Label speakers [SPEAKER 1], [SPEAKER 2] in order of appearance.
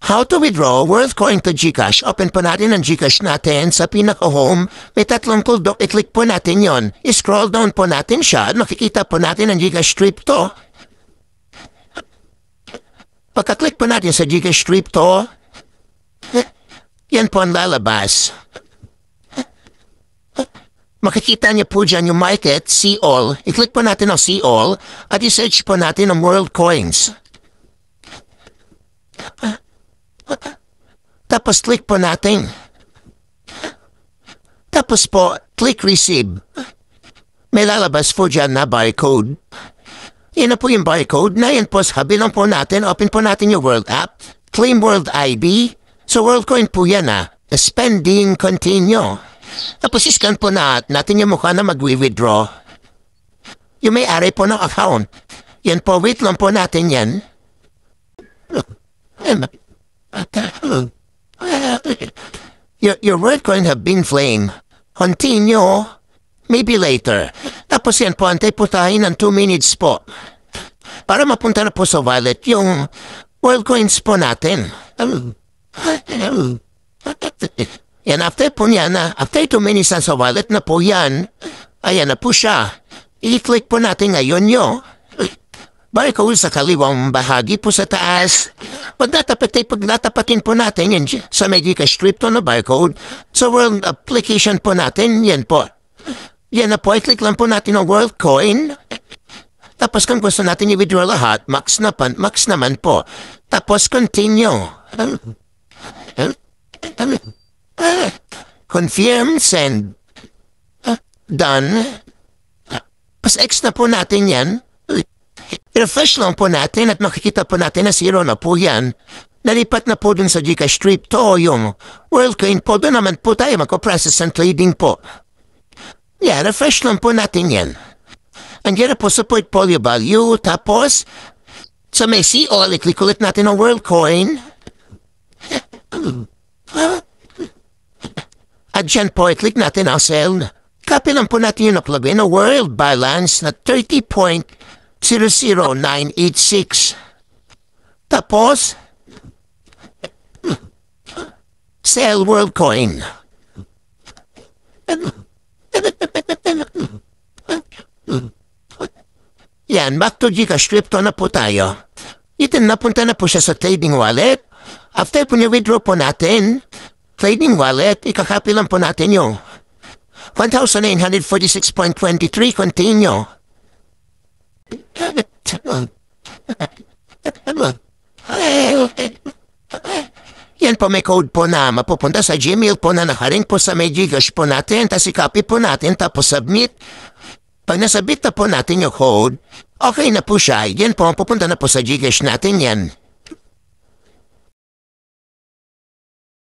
[SPEAKER 1] How to withdraw WorldCoin to GCash? Open po natin ang GCash natin sa pinaka-home. May tatlong tuldok. I-click po natin yon. I-scroll down po natin siya. Makikita po natin ang GCash Crypto. Pagka-click po natin sa GCash Crypto, yan po ang lalabas. Makikita niyo po dyan yung market, see all. I-click po natin ang see all at i-search po natin ang WorldCoins. Tapos click po natin. Tapos po, click receive. May lalabas po dyan na barcode. Yan na po yung barcode na yan po. Sabi lang po natin, open po natin yung World app. Claim World ID. So WorldCoin po yan Spending continue. Tapos iscan po natin yung mukha na mag-withdraw. Yung may-ari po ng account. Yan po, wait lang po natin yan. Your WorldCoin have been flamed. Continue. Maybe later. Tapos yan po, antay po tayo ng 2 minutes po. Para mapunta na po sa wallet yung WorldCoins po natin. Yan, after po yan after 2 minutes na sa wallet na po yan, ayan na po siya. I-click po natin ngayon barcode sa kaliwang bahagi po sa taas. Paglatapatin po natin yan sa may GCash Crypto na barcode. Sa World application po natin, yan po. Yan na po, i-click lang po natin ang WorldCoin. Tapos kung gusto natin i-withdraw lahat, max naman po. Tapos continue. Confirm, send. Done. Pas X na po natin yan. I-refresh lang po natin at makikita po natin na 0 na po yan. Nalipat na po dun sa GCash Crypto yung WorldCoin po. Doon naman po tayo magpo-process ng trading po. Yeah, refresh lang po natin yan. Andiyan na po sa portfolio value. Tapos, sa may see all, i-click ulit natin ang WorldCoin. At dyan po, i-click natin ang sell. Copy lang po natin yung nakalagay na world balance na 30.00986. Tapos, sell WorldCoin. Yan, back to GCash Crypto na po tayo. Ito napunta na po siya sa trading wallet. After po niya-withdraw po natin, trading wallet, ikakopy lang po natin yung 1,946.23, continue. Yan po, may code po na mapupunta sa Gmail po na nakaring po sa may GCash po natin. Tapos i-copy po natin, tapos submit. Pag nasabit na po natin yung code, okay na po siya. Yan po, pupunta na po sa GCash natin yan.